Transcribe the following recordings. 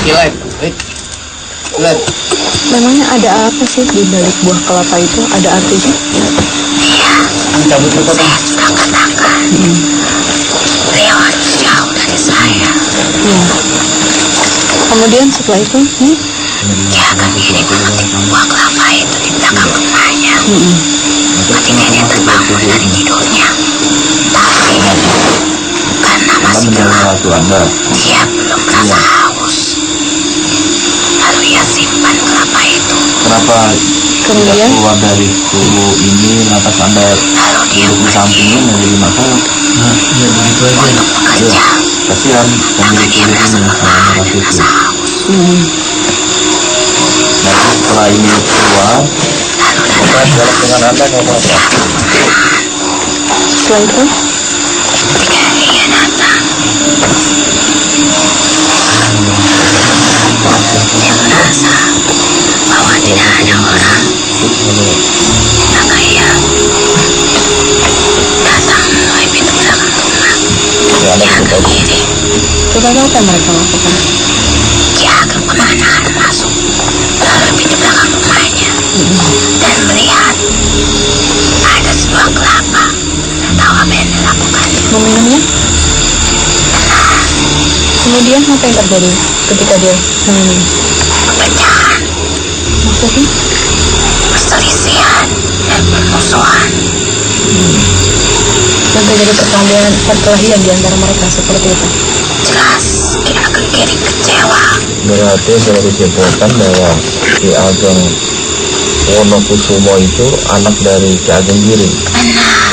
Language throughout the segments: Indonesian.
Kilat. Kilat. Memangnya ada apa sih di balik buah kelapa itu? Ada artinya? Iya. Cabut dulu, Saya sudah katakan. Beliau harus jauh dari saya. Ya. Kemudian setelah itu, Dia akan mengirim memetik buah kelapa itu di belakang rumahnya. Ketika dia terbangun dari tidurnya, tapi karena masih gelap, dia belum merasa haus. Lalu ia simpan kelapa itu. Kenapa kemudian keluar dari tubuh ini lantas Anda Lalu dia duduk di sampingnya menjadi masalah? Ya begitu aja. untuk bekerja. Kasihan Maka pemilik dia tubuh merasa ini lelah dan itu. merasa haus. Nah, setelah ini keluar, Lalu maka dialog dengan Anda ngomong apa? setelah itu ketika dia datang, dia merasa bahwa tidak ada orang. Maka ia datang melalui pintu belakang rumah. Ya, Anda Dia bisa tahu. berdiri. coba tahu apa yang mereka lakukan? Dia agak perlahan masuk melalui pintu belakang rumahnya dan melihat ada sebuah kelapa. Tahu apa yang dilakukan? Meminumnya? Kemudian apa yang terjadi ketika dia meminum? Perpecahan, Maksudnya? perselisihan, dan permusuhan. Dan terjadi perkelahian di antara mereka seperti itu. Jelas dia akan kirim kecewa. Berarti bisa disimpulkan bahwa Ki Ageng Wonokusumo itu anak dari Ki Ageng Giring. Benar,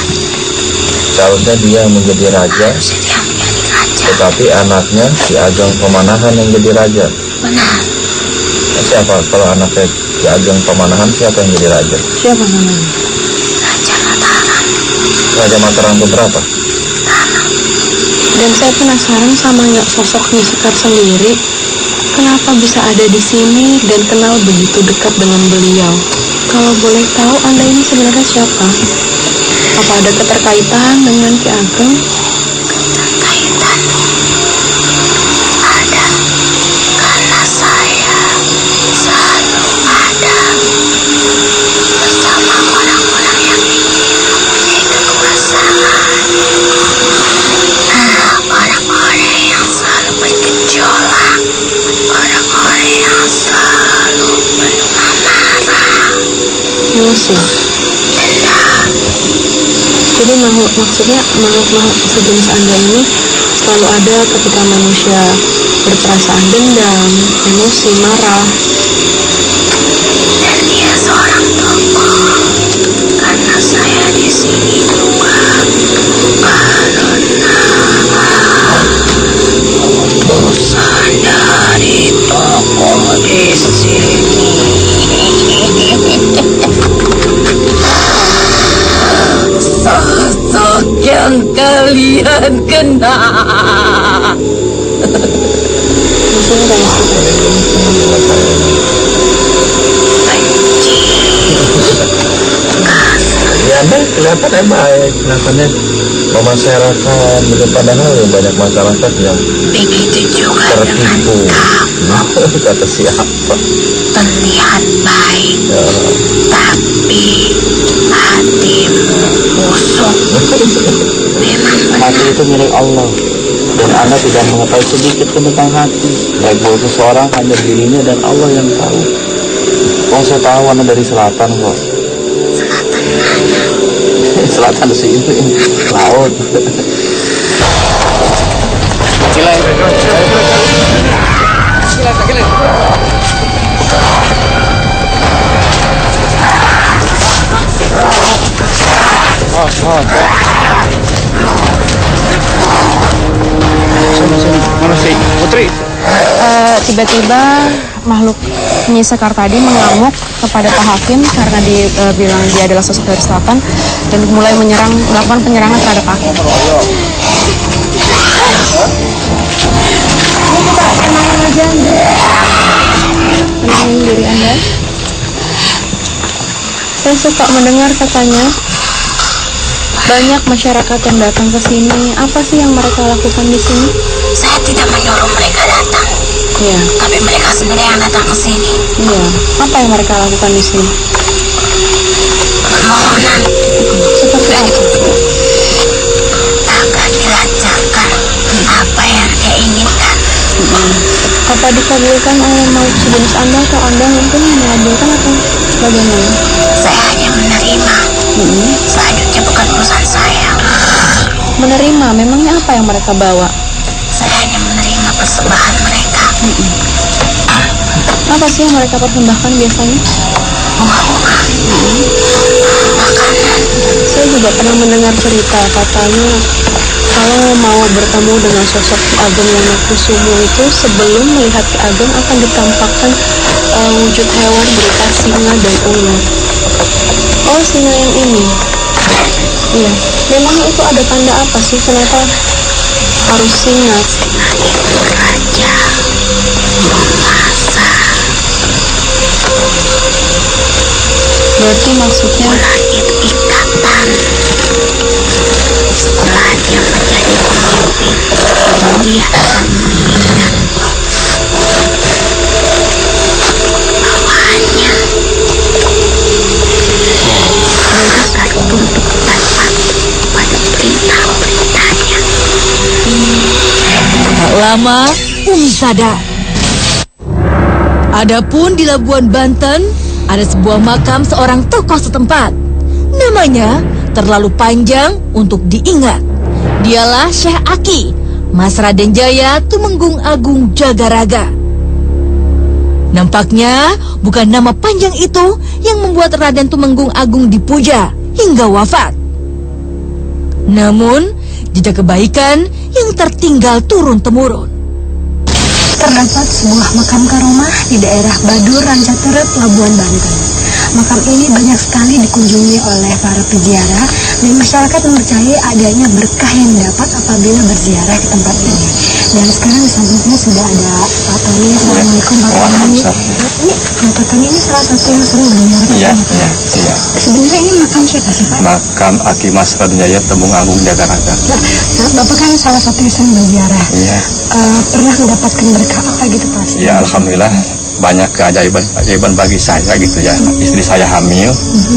Seharusnya dia yang menjadi raja, harusnya dia menjadi raja. tetapi anaknya Ki Ageng Pemanahan yang jadi raja. Benar, Siapa kalau anaknya Ki Ageng Pemanahan, siapa yang jadi raja? Siapa namanya? Raja Mataram. Raja Mataram keberapa? Dan saya penasaran sama sosok Nyisekar sendiri. Kenapa bisa ada di sini dan kenal begitu dekat dengan beliau? Kalau boleh tahu, Anda ini sebenarnya siapa? Apa ada keterkaitan dengan Ki Ageng? Kaitan ada karena saya selalu ada bersama orang-orang yang ingin mempunyai kekuasaan. Orang-orang yang selalu bergejolak, orang-orang yang selalu penuh amarah, Emosi. dendam. Jadi maksudnya makhluk sejenis Anda ini selalu ada ketika manusia berperasaan dendam, emosi, marah. Dan dia seorang tokoh karena saya di sini juga karena bosan dari tokoh di sini. Sosok yang kalian kenal. Maksudnya Benci. Ya Anda kelihatannya baik, kelihatannya memasyarakat, padahal banyak masyarakat yang Begitu juga dengan tertipu. kamu. Kata siapa? Terlihat baik, Ya, tapi hatimu busuk. Memang hati benar. itu milik Allah, dan Anda tidak mengetahui sedikit pun tentang hati. Baik bahwa seseorang hanya dirinya dan Allah yang tahu. Saya tahu Anda dari selatan kok. Selatan mana? Selatan sini, laut. Kilat. Kilat. Sini. Mana sih? Putri. tiba-tiba makhluk Nyisekar tadi mengamuk kepada Pak Hakim karena dibilang dia adalah sosok dari selatan dan mulai melakukan penyerangan terhadap aku. Tenangin diri Anda. Saya suka mendengar katanya banyak masyarakat yang datang ke sini. Apa sih yang mereka lakukan di sini? Saya tidak menyuruh mereka datang. Iya. Tapi mereka sendiri yang datang ke sini. Iya. Apa yang mereka lakukan di sini? Permohonan Seperti apa? agar dilancarkan apa yang dia inginkan. Apa dikabulkan oleh makhluk sejenis Anda atau Anda mungkin mengabulkan atau bagaimana? Saya hanya menerima. Selanjutnya bukan urusan saya. Menerima, memangnya apa yang mereka bawa? Saya hanya menerima persembahan mereka. Apa sih yang mereka persembahkan biasanya? Bunga-bunga, makanan. Saya juga pernah mendengar cerita, katanya kalau mau bertemu dengan sosok Ki Ageng Wonokusumo itu sebelum melihat Ki Ageng akan ditampakkan wujud hewan berupa singa dan ular. Oh, singa yang ini. Iya, memangnya itu ada tanda apa sih? Kenapa harus singa? Itu raja, penguasa. Berarti maksudnya Ular itu ikatan. Setelah dia menjadi pemimpin, dia akan mengingat bawahannya agar tunduk dan patuh pada perintah-perintahnya. Tak lama, Umi sadar. Adapun di Labuan Banten, ada sebuah makam seorang tokoh setempat. Namanya terlalu panjang untuk diingat. Dialah Syekh Aki, Mas Raden Jaya Tumenggung Agung Jagaraga. Nampaknya bukan nama panjang itu yang membuat Raden Tumenggung Agung dipuja hingga wafat. Namun, jejak kebaikan yang tertinggal turun-temurun. Terdapat sebuah makam karomah di daerah Badur, Rancaterep, Labuan Banten. Makam ini banyak sekali dikunjungi oleh para peziarah dan masyarakat mempercayai adanya berkah yang didapat apabila berziarah ke tempat ini. Dan sekarang di samping saya sudah ada Pak Tony. Assalamualaikum Pak Tony. Ini Pak Tony ini salah satu yang sering berziarah. Iya. Sebenarnya ini makam siapa sih Pak? Makam Aki Mas Raden Jaya Tumenggung Agung Jagaraga. Nah, Bapak kan salah satu yang sering berziarah. Iya. Pernah mendapatkan berkah apa gitu Pak? Ya alhamdulillah banyak keajaiban bagi saya gitu ya. Istri saya hamil,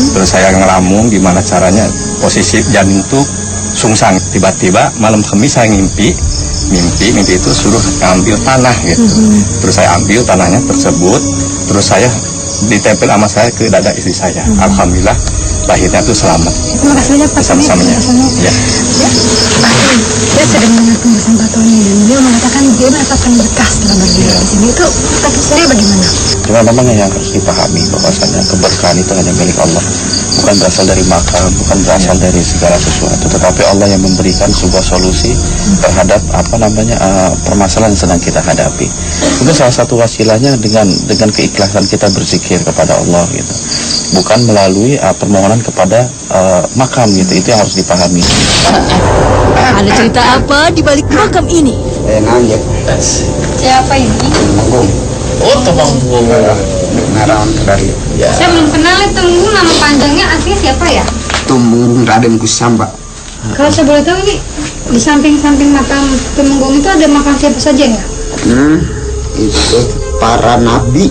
terus saya ngelamun gimana caranya posisi janin tuh sungsang. Tiba-tiba malam Kamis saya mimpi itu suruh ambil tanah gitu. Terus saya ambil tanahnya tersebut, terus saya ditempel sama saya ke dada istri saya. Alhamdulillah lahirnya itu selamat. Terima kasih banyak Pak Tony. Sama-samanya. Ya, Ya. dia sedang mendengar pembahasan Pak Tony dan dia mengatakan dia mendapatkan berkah setelah berziarah di sini. Itu tapi sendiri bagaimana? Cuma memang yang harus dipahami bahwasanya keberkahan itu hanya milik Allah, bukan berasal dari makam, bukan berasal dari segala sesuatu, tetapi Allah yang memberikan sebuah solusi terhadap permasalahan yang sedang kita hadapi. Mungkin salah satu wasilahnya dengan keikhlasan kita berzikir kepada Allah gitu, bukan melalui permohonan kepada makam gitu. Itu yang harus dipahami. Ada cerita apa di balik makam ini? siapa ini? Oh, Tumenggung. Ngarang dari Saya belum kenal Tumenggung, nama panjangnya aslinya siapa ya? Tumenggung Raden Kusamba. Kalau saya boleh tahu ini di samping-samping makam Tumenggung itu ada makam siapa saja nggak? Itu para nabi.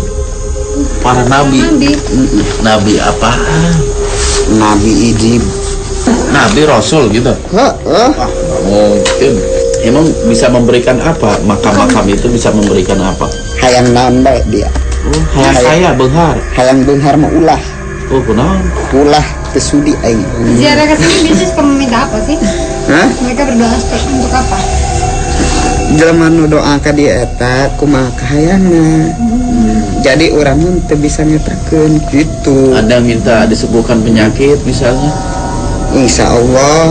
Para nabi. Nabi apa? Nabi Idib. Nabi Rasul gitu. Mungkin. Emang bisa memberikan apa? Makam-makam itu bisa memberikan apa? Hayang naon bae dia. Hayang saya benghar. Hayang beunghar mah ulah. Oh, kunaon? Ulah tesudi aing. Ziarah ke sini biasanya suka meminta apa sih? Hah? Mereka berdoa untuk apa? Jelema nu doa ka dia eta kumaha kahayangna. Jadi urang mah teu bisa ngeterkeun gitu. Anda minta disembuhkan penyakit misalnya? Insya Allah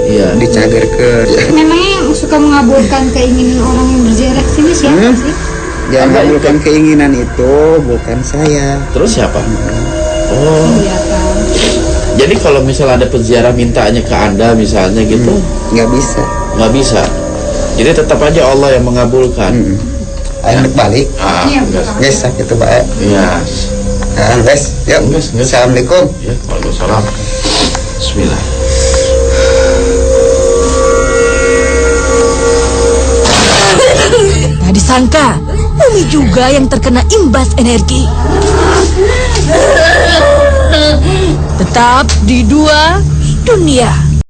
Iya. dicagerkeun. Memangnya yang suka mengabulkan keinginan orang yang berziarah ke sini siapa sih? Yang mengabulkan keinginan itu bukan saya. Terus siapa? Oh. Iya kan. Jadi kalau misalnya ada peziarah mintanya ke Anda misalnya gitu, Nggak bisa. nggak bisa. Jadi tetap aja Allah yang mengabulkan. Ayo balik. Iya, enggak. Guys, itu Pak. Iya. Guys, yuk. Guys. Assalamualaikum. Ya, waalaikumsalam. Bismillah. Tadi disangka, Umi juga yang terkena imbas energi. Tetap di Dua Dunia.